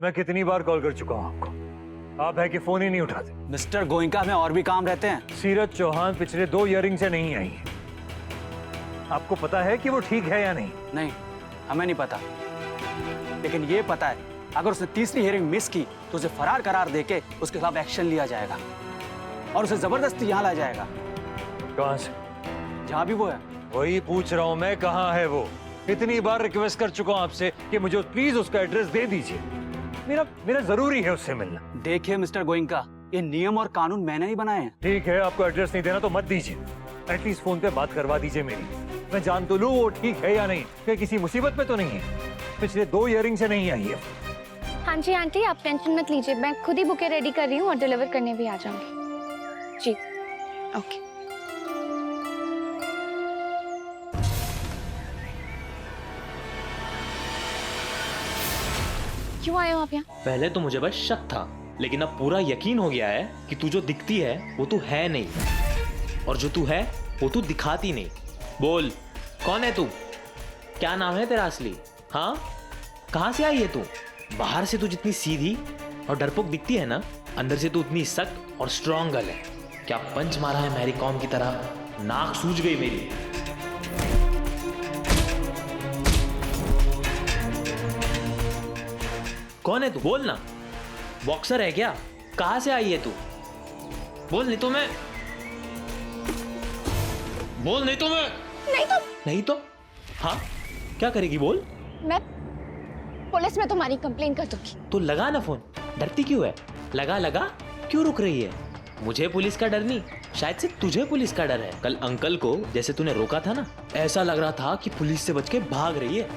मैं कितनी बार कॉल कर चुका हूँ आपको, आप है कि फोन ही नहीं उठाते। मिस्टर गोइंका, हमें और भी काम रहते हैं। सीरत चौहान पिछले 2 ईयरिंग से नहीं आई है। आपको पता है कि वो ठीक है या नहीं? नहीं, हमें नहीं पता, लेकिन ये पता है अगर उसने तीसरी हियरिंग मिस की तो उसे फरार करार देके उसके खिलाफ एक्शन लिया जाएगा और उसे जबरदस्ती यहाँ लाया जाएगा। कहाँ से? जहाँ भी वो है। वही पूछ रहा हूँ मैं, कहाँ है वो? इतनी बार रिक्वेस्ट कर चुका हूँ आपसे कि मुझे प्लीज उसका एड्रेस दे दीजिए। मेरा जरूरी है उससे मिलना। देखिए मिस्टर गोइंका, ये नियम और कानून मैंने नहीं बनाए हैं। ठीक है, आपको एड्रेस नहीं देना तो मत दीजिए, एटलीस्ट फोन पे बात करवा दीजिए मेरी। मैं जान तो लूँ वो ठीक है या नहीं, कि किसी मुसीबत में तो नहीं है। पिछले 2 ईयरिंग से नहीं आई है। हाँ जी आंटी, आप टेंशन मत लीजिए, मैं खुद ही बुके रेडी कर रही हूँ और डिलीवर करने भी आ जाऊंगी। जी ओके। क्यों आए हो आप यहाँ? पहले तो मुझे बस शक था, लेकिन अब पूरा यकीन हो गया है कि तू जो दिखती है वो तू है नहीं, और जो तू है वो तू दिखाती नहीं। बोल, कौन है तू? क्या नाम है तेरा असली? हाँ, कहाँ से आई है तू? बाहर से तू जितनी सीधी और डरपोक दिखती है ना, अंदर से तू उतनी सख्त और स्ट्रॉन्ग गर्ल है। क्या पंच मारा है मैरी कॉम की तरह? नाक सूज गई मेरी। कौन है तू? बोल ना। बॉक्सर है क्या? कहां से आई है तू? बोल, नहीं तो मैं नहीं तो हाँ, क्या करेगी? बोल। मैं पुलिस में तुम्हारी कंप्लेन कर दूंगी। तो लगा ना फोन, डरती क्यों है? लगा क्यों रुक रही है? मुझे पुलिस का डर नहीं, शायद से तुझे पुलिस का डर है। कल अंकल को जैसे तूने रोका था ना, ऐसा लग रहा था कि पुलिस से बच के भाग रही है।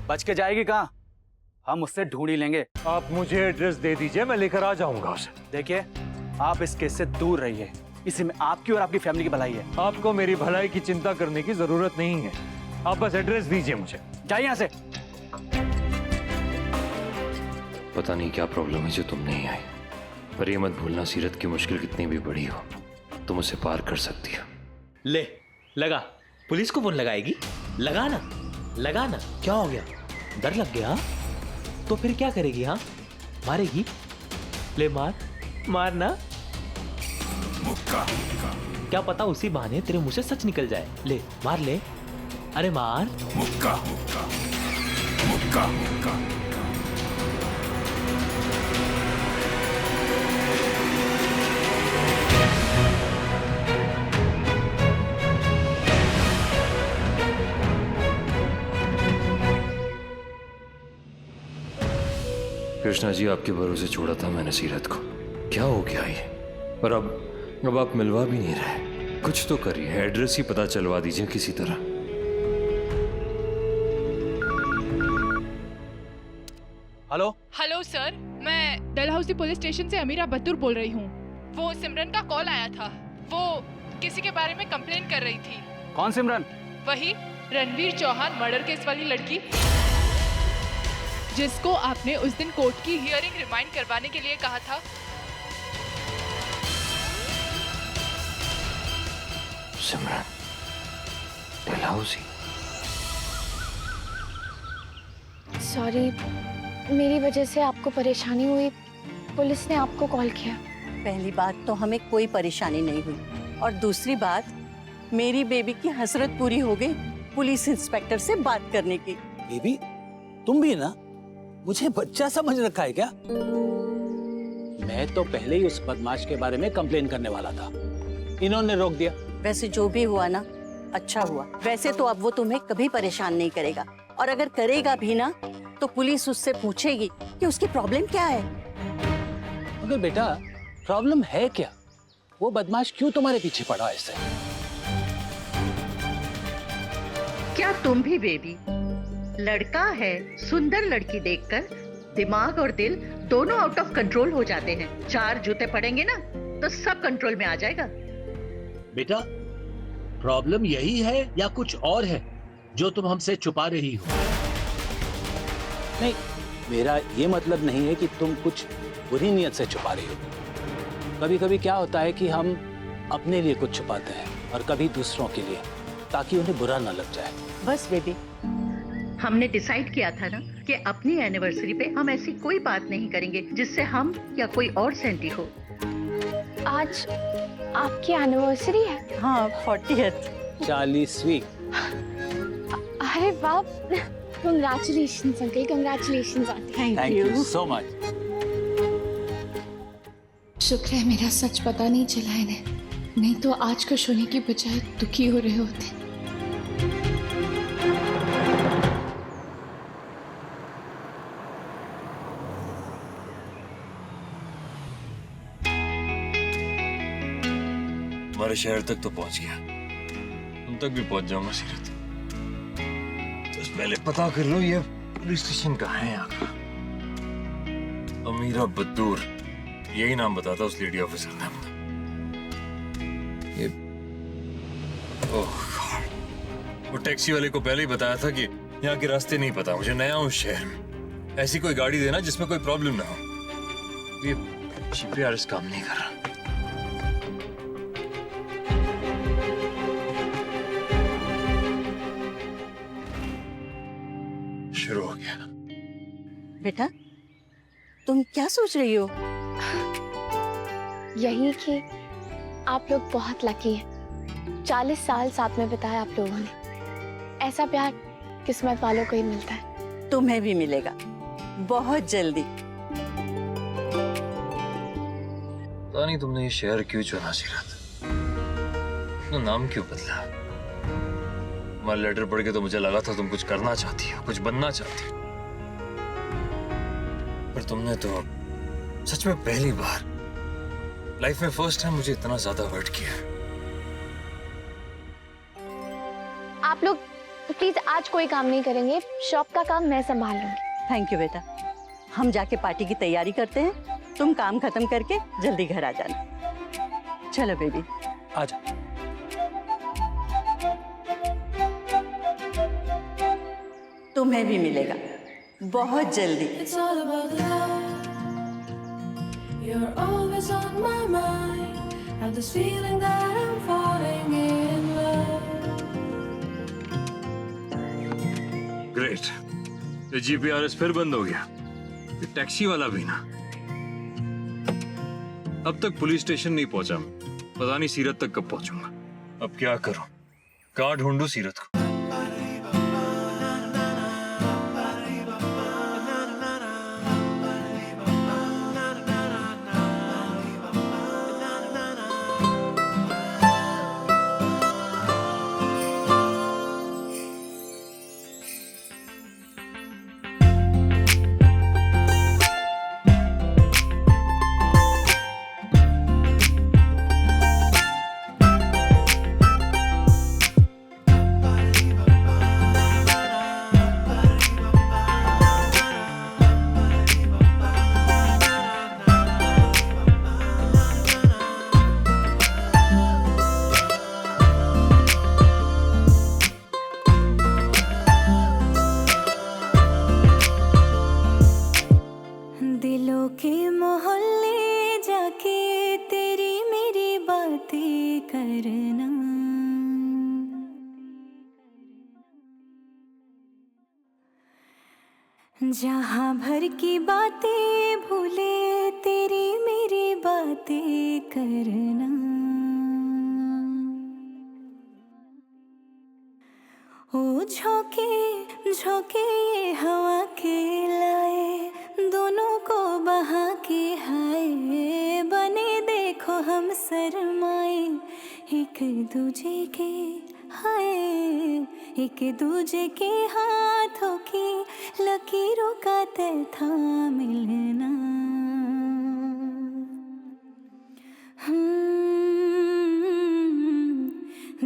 बच के जाएगी कहाँ? हम उससे ढूंढ ही लेंगे। आप मुझे एड्रेस दे दीजिए, मैं लेकर आ जाऊंगा उसे। देखिए, आप इस केस से दूर रहिए, इसी में आपकी और आपकी फैमिली की भलाई है। आपको मेरी भलाई की चिंता करने की जरूरत नहीं है, आप बस एड्रेस दीजिए मुझे। जाइए यहाँ से। पता नहीं क्या प्रॉब्लम है जो तुम नहीं आई, पर ये मत भूलना सीरत की मुश्किल कितनी भी बड़ी हो, तुम उसे पार कर सकती हो। ले, लगा। पुलिस को फोन लगाएगी? लगा ना। क्या हो गया? डर लग गया? तो फिर क्या करेगी? हाँ, मारेगी? ले मार ना। क्या पता उसी बहाने तेरे मुंह से सच निकल जाए। ले मार ले, अरे मार। मुक्का। कृष्णा जी, आपके भरोसे छोड़ा था मैंने सीरत को, क्या हो गया ये? पर अब आप मिलवा भी नहीं रहे। कुछ तो करिए, एड्रेस ही पता चलवा दीजिए किसी तरह। हेलो सर, मैं डलहौसी पुलिस स्टेशन से अमीरा बतूर बोल रही हूँ। वो सिमरन का कॉल आया था, वो किसी के बारे में कंप्लेन कर रही थी। कौन सिमरन? वही रणवीर चौहान मर्डर केस वाली लड़की, जिसको आपने उस दिन कोर्ट की हियरिंग रिमाइंड करवाने के लिए कहा था। सिमरन डलहौसी। सॉरी, मेरी वजह से आपको परेशानी हुई, पुलिस ने आपको कॉल किया। पहली बात तो हमें कोई परेशानी नहीं हुई, और दूसरी बात, मेरी बेबी की हसरत पूरी हो गई पुलिस इंस्पेक्टर से बात करने की। बेबी, तुम भी ना मुझे बच्चा समझ रखा है क्या? मैं तो पहले ही उस बदमाश के बारे में कंप्लेन करने वाला था, इन्होंने रोक दिया। वैसे जो भी हुआ ना, अच्छा हुआ। वैसे तो अब वो तुम्हें कभी परेशान नहीं करेगा, और अगर करेगा भी ना तो पुलिस उससे पूछेगी कि उसकी प्रॉब्लम क्या है। मगर बेटा, प्रॉब्लम है क्या? वो बदमाश क्यों तुम्हारे पीछे पड़ा ऐसे? क्या तुम भी बेबी? लड़का है, सुंदर लड़की देखकर दिमाग और दिल दोनों आउट ऑफ कंट्रोल हो जाते हैं। 4 जूते पड़ेंगे ना तो सब कंट्रोल में आ जाएगा। बेटा, प्रॉब्लम यही है या कुछ और है जो तुम हमसे छुपा रही हो? नहीं, मेरा ये मतलब नहीं है कि तुम कुछ बुरी नीयत से छुपा रही हो। कभी कभी क्या होता है कि हम अपने लिए कुछ छुपाते हैं और कभी दूसरों के लिए, ताकि उन्हें बुरा ना लग जाए। बस बेबी, हमने डिसाइड किया था ना कि अपनी एनिवर्सरी पे हम ऐसी कोई बात नहीं करेंगे जिससे हम या कोई और सेंटी हो। आज आपकी एनिवर्सरी है? हाँ, 40th। 40वीं। अरे वाह, congratulations uncle, congratulations aunty. Thank you so much. शुक्र है मेरा सच पता नहीं चला इन्हें, नहीं तो आज खुश होने की बजाय दुखी हो रहे होते। हमारे शहर तक तो पहुंच गया, तुम तक भी पहुंच जाऊंगा सीरत। तो पहले पता कर लो ये पुलिस स्टेशन कहाँ है यहाँ का। अमीरा बद्दूर, यही नाम बताता उस लेडी ऑफिसर ने अपना। ये ओह गॉड, वो टैक्सी वाले को पहले ही बताया था कि यहाँ के रास्ते नहीं पता, मुझे नया हूँ शहर में। ऐसी कोई गाड़ी देना जिसमें कोई प्रॉब्लम ना हो। ये जीपीआरएस काम नहीं कर रहा। शुरू हो गया। बेटा, तुम क्या सोच रही हो? यही कि आप लोग बहुत लकी हैं। 40 साल साथ में बिताया आप लोगों ने। ऐसा प्यार किस्मत वालों को ही मिलता है। तुम्हें भी मिलेगा बहुत जल्दी। पता नहीं तुमने ये शहर क्यों चुना सीरत, अपना नाम क्यों बदला। तुम्हारा लेटर पढ़ के तो मुझे लगा था तुम कुछ करना चाहती हो, कुछ बनना चाहती हो, पर तुमने तो सच में पहली बार लाइफ में फर्स्ट टाइम मुझे इतना ज्यादा हर्ट किया। आप लोग प्लीज आज कोई काम नहीं करेंगे, शॉप का काम मैं संभाल लूंगी। थैंक यू बेटा। हम जाके पार्टी की तैयारी करते हैं, तुम काम खत्म करके जल्दी घर आ जाना। चलो बेबी, आजा। तुम्हें भी मिलेगा बहुत जल्दी। It's all about love. You're always on my mind. Have this feeling that I'm falling in love. Great, ये जीपीआरएस फिर बंद हो गया। ये टैक्सी वाला भी ना। अब तक पुलिस स्टेशन नहीं पहुंचा मैं, पता नहीं सीरत तक कब पहुंचूंगा। अब क्या करूं, कहाँ ढूंढूं सीरत को। दिलों के मोहल्ले जाके तेरी मेरी बातें करना, जहाँ भर की बातें भूले तेरी मेरी बातें करना। ओ झोंके झोंके ये हवा के लाए, दोनों को बहा के हाय बने देखो हम शर्माए एक दूजे के हाय, एक दूजे के हाथों की लकीरों का तय था मिलना।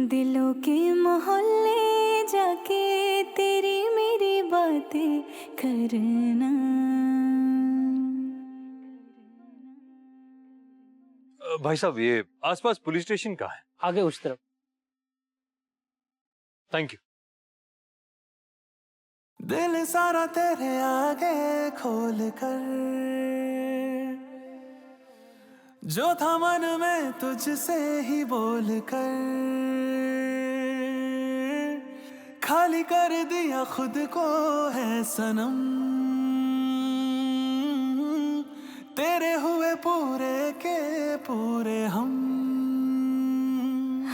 दिलों के मोहल्ले जाके तेरी मेरी बातें करना। भाई साहब, ये आसपास पुलिस स्टेशन कहाँ है? आगे उस तरफ। Thank you. दिल सारा तेरे आगे खोल कर, जो था मन में तुझसे ही बोल कर, खाली कर दिया खुद को है सनम, तेरे हुए पूरे के पूरे हम।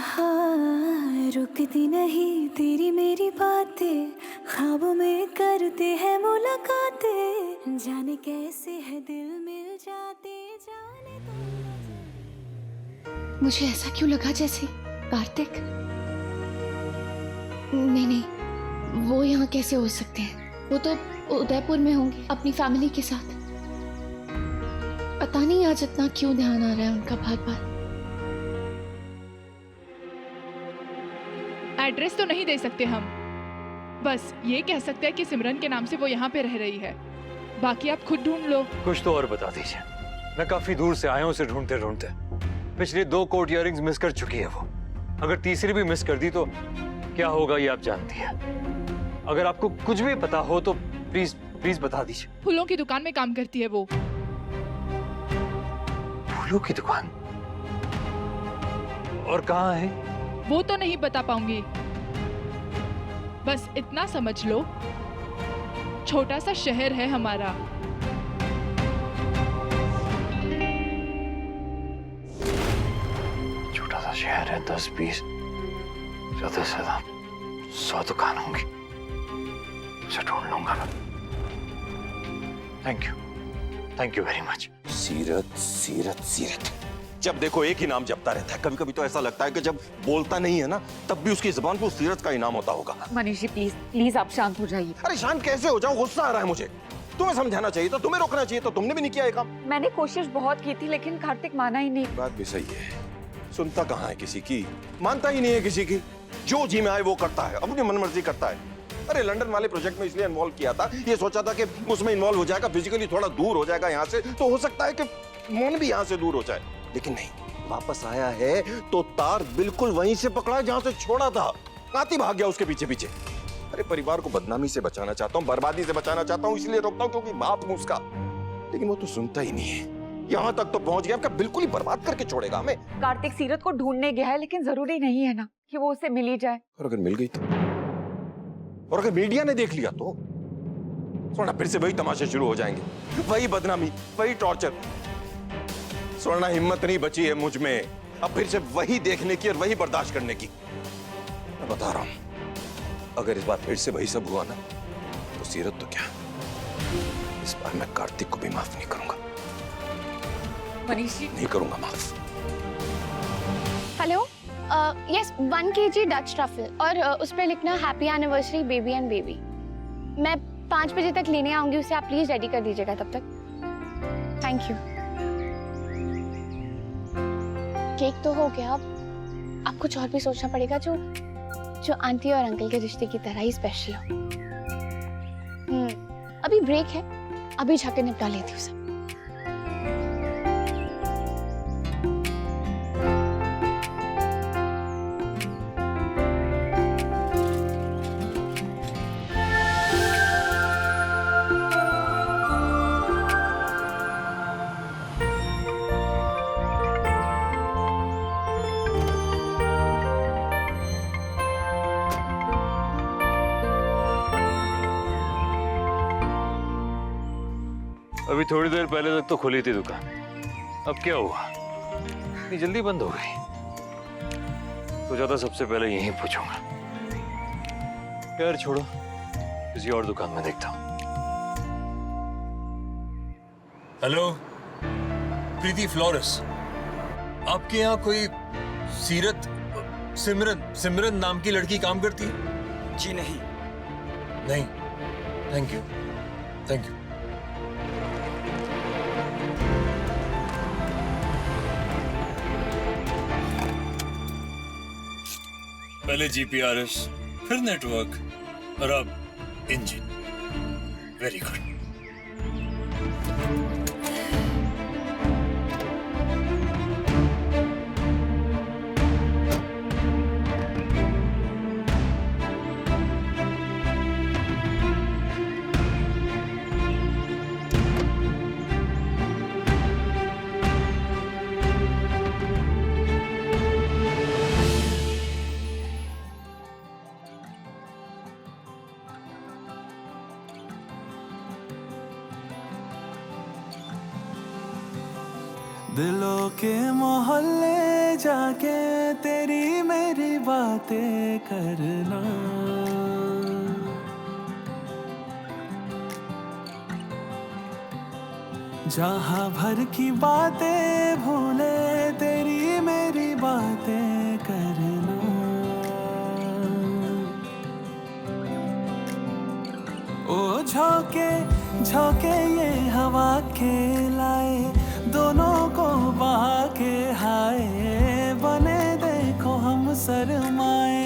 हाँ, रुकती नहीं तेरी मेरी बातें, ख्वाबों में करते हैं मुलाकातें, जाने कैसे है दिल मिल जाते, जाने तो मुझे ऐसा क्यों लगा जैसे कार्तिक, नहीं, वो यहाँ कैसे हो सकते हैं? वो तो उदयपुर में होंगे अपनी फैमिली के साथ। पता नहीं आज इतना क्यों ध्यान आ रहा है उनका बार बार। एड्रेस तो नहीं दे सकते हम, बस ये कह सकते हैं कि सिमरन के नाम से वो यहाँ पे रह रही है, बाकी आप खुद ढूंढ लो। कुछ तो और बता दीजिए। मैं काफी दूर से आया हूँ उसे ढूंढते ढूंढते। पिछले 2 कोर्ट इयरिंग्स मिस कर चुकी है वो। अगर तीसरी भी मिस कर दी तो क्या होगा ये आप जानती है। अगर आपको कुछ भी पता हो तो प्लीज प्लीज बता दीजिए। फूलों की दुकान में काम करती है वो। फूलों की दुकान? और कहाँ है? वो तो नहीं बता पाऊंगी, बस इतना समझ लो, छोटा सा शहर है हमारा। छोटा सा शहर है, 10-20 ज्यादा से ज्यादा 100 दुकान होंगी। उसे ढूंढ लूंगा मैं। Thank you very much. सीरत सीरत सीरत, जब देखो एक ही नाम जपता रहता है। कभी कभी तो ऐसा लगता है कि जब बोलता नहीं है ना, तब भी उसकी जुबान पर सीरत का ही नाम होता होगा। मनीष जी प्लीज प्लीज आप शांत हो जाइए। अरे शांत कैसे हो जाऊं? गुस्सा आ रहा है मुझे। तुम्हें समझाना चाहिए था, तुम्हें रोकना चाहिए, तो तुमने भी नहीं किया ये काम। मैंने कोशिश बहुत की थी लेकिन कार्तिक माना ही नहीं। बात भी सही है, सुनता कहाँ है किसी की, मानता ही नहीं है किसी की। जो जी में आए वो करता है, अपनी मनमर्जी करता है। अरे लंदन वाले प्रोजेक्ट में इसलिए इन्वॉल्व किया था, ये सोचा था कि उसमें इन्वॉल्व हो जाएगा, फिजिकली थोड़ा दूर हो जाएगा यहाँ से, तो हो सकता है कि मन भी यहाँ से दूर हो जाए। लेकिन नहीं, वापस आया है तो तार बिल्कुल वहीं से पकड़ा जहाँ से छोड़ा था। काती भाग गया उसके पीछे पीछे। अरे परिवार को बदनामी से बचाना चाहता हूँ, बर्बादी से बचाना चाहता हूँ, इसलिए रोकता हूँ क्योंकि बाप हूँ उसका। लेकिन वो तो सुनता ही नहीं है। यहाँ तक तो पहुंच गया, बिल्कुल ही बर्बाद करके छोड़ेगा हमें। कार्तिक सीरत को ढूंढने गया है, लेकिन जरूरी नहीं है ना कि वो उसे मिल ही जाए। और अगर मिल गई तो, और अगर मीडिया ने देख लिया तो स्वर्णा फिर से वही तमाशे शुरू हो जाएंगे, वही बदनामी, वही टॉर्चर। स्वर्णा हिम्मत नहीं बची है मुझ में अब फिर से वही देखने की और वही बर्दाश्त करने की। मैं बता रहा हूं, अगर इस बार फिर से वही सब हुआ ना, तो सीरत तो क्या, इस बार मैं कार्तिक को भी माफ नहीं करूंगा। मनीष जी नहीं करूंगा माफ। Hello, yes 1 kg Dutch truffle और उस पर लिखना happy anniversary baby and baby. मैं 5 बजे तक लेने आऊंगी उसे, आप प्लीज रेडी कर दीजिएगा तब तक। Thank you. केक तो हो गया, अब कुछ और भी सोचना पड़ेगा जो आंटी और अंकल के रिश्ते की तरह ही स्पेशल हो। अभी ब्रेक है, अभी जाकर निपटा लेती हूँ सब। अभी थोड़ी देर पहले तक तो खुली थी दुकान, अब क्या हुआ? इतनी जल्दी बंद हो गई? तो ज्यादा सबसे पहले यहीं पूछूंगा। यार छोड़ो, किसी और दुकान में देखता हूँ। हेलो प्रीति फ्लोरस, आपके यहाँ कोई सिमरन नाम की लड़की काम करती है? जी नहीं। नहीं, थैंक यू। पहले जीपीआरएस, फिर नेटवर्क और अब इंजन। Very good. दिलों के मोहल्ले जाके तेरी मेरी बातें करना, जहां भर की बातें भूले तेरी मेरी बातें करना। ओ झोंके झोंके ये हवा के लाए, दोनों को बहा के हाय बने देखो हम शर्माए,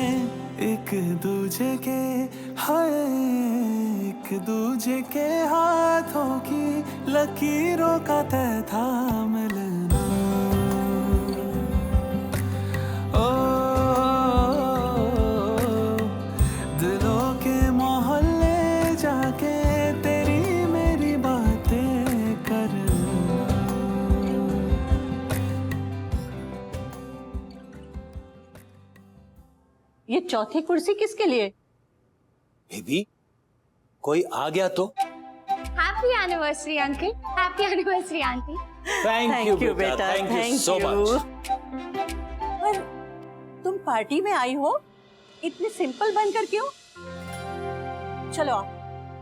एक दूजे के हाय एक दूजे के हाथों की लकीरों का तय था मिलना। ओ दिलों के मोहल्ले जाके तेरी मेरी बातें करना। ये चौथी कुर्सी किसके लिए? बेबी कोई आ गया तो? Happy anniversary uncle, happy anniversary aunty. Thank you बेटा, थैंक यू सो मच। पर तुम पार्टी में आई हो, इतने सिंपल बनकर क्यों? चलो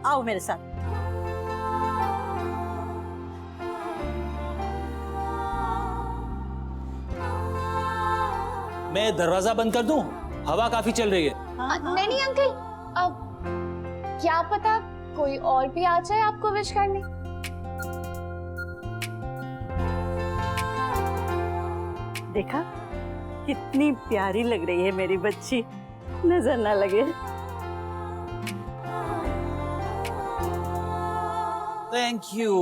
आओ मेरे साथ। मैं दरवाजा बंद कर दूं? हवा काफी चल रही है। नहीं नहीं अंकल, अब क्या पता कोई और भी आ जाए आपको विश करने। देखा कितनी प्यारी लग रही है मेरी बच्ची, नजर ना लगे। Thank you.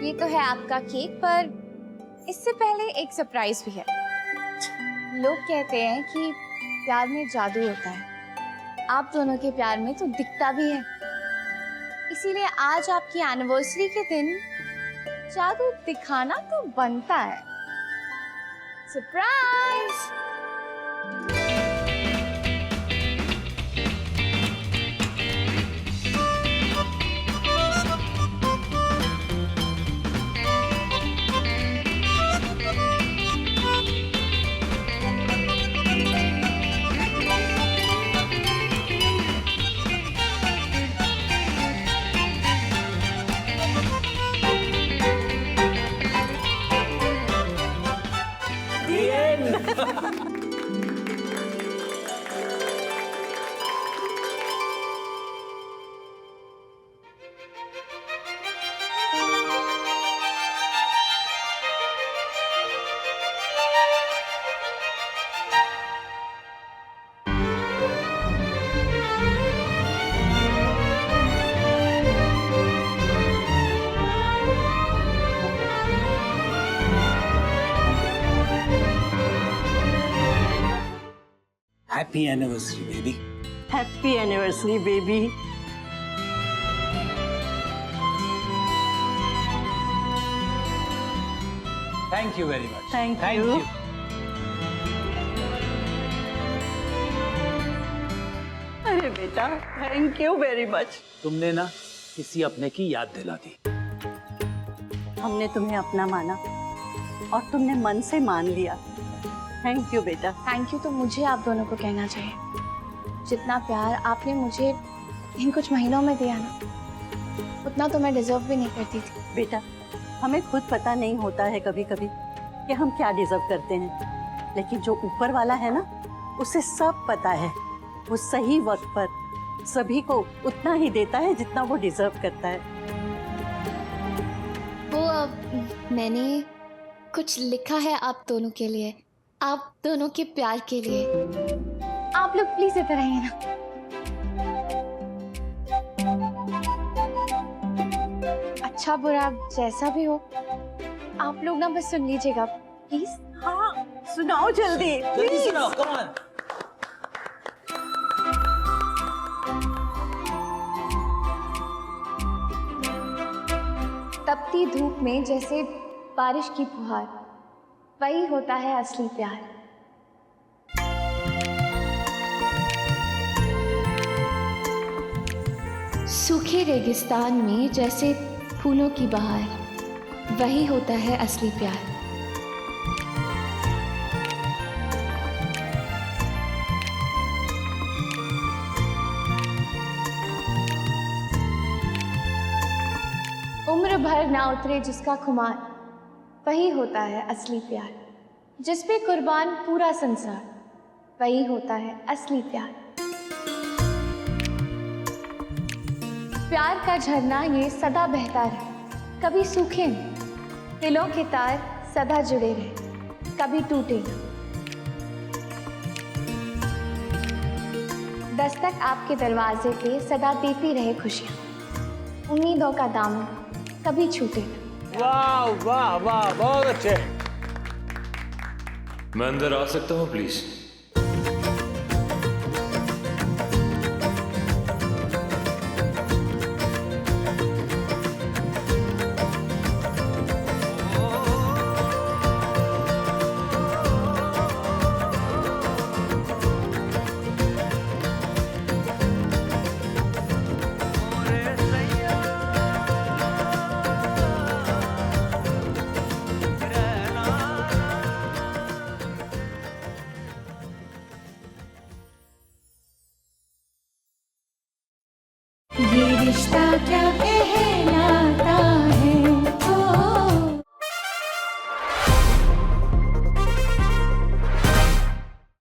ये तो है आपका केक, पर इससे पहले एक सरप्राइज भी है। लोग कहते हैं कि प्यार में जादू होता है, आप दोनों के प्यार में तो दिखता भी है। इसीलिए आज आपकी एनिवर्सरी के दिन जादू दिखाना तो बनता है। Surprise! Happy anniversary baby. Happy anniversary baby. Thank you very much. Thank you. अरे बेटा थैंक यू वेरी मच। तुमने ना किसी अपने की याद दिला दी। हमने तुम्हें अपना माना और तुमने मन से मान लिया। थैंक यू बेटा। थैंक यू तो मुझे आप दोनों को कहना चाहिए। जितना प्यार आपने मुझे इन कुछ महीनों में दिया ना, उतना तो मैं डिजर्व भी नहीं करती थी। बेटा हमें खुद पता नहीं होता है कभी कभी कि हम क्या डिजर्व करते हैं, लेकिन जो ऊपर वाला है ना उसे सब पता है। वो सही वक्त पर सभी को उतना ही देता है जितना वो डिजर्व करता है। वो मैंने कुछ लिखा है आप दोनों के लिए, आप दोनों के प्यार के लिए। आप लोग प्लीज इधर आइए ना। अच्छा बुरा जैसा भी हो, आप लोग ना बस सुन लीजिएगा प्लीज। हाँ सुनाओ जल्दी जल्दी सुनाओ, कम ऑन। तपती धूप में जैसे बारिश की फुहार, वही होता है असली प्यार। सूखे रेगिस्तान में जैसे फूलों की बहार, वही होता है असली प्यार। उम्र भर ना उतरे जिसका खुमार, वही होता है असली प्यार। जिस पे कुर्बान पूरा संसार, वही होता है असली प्यार। प्यार का झरना ये सदा बहता रहे, कभी सूखे नहीं। दिलों के तार सदा जुड़े रहे, कभी टूटे ना। दस्तक आपके दरवाजे पे सदा देती रहे खुशियाँ, उम्मीदों का दामन कभी छूटे ना। वाह वाह वाह, बहुत अच्छे। मैं अंदर आ सकता हूँ प्लीज? ये रिश्ता क्या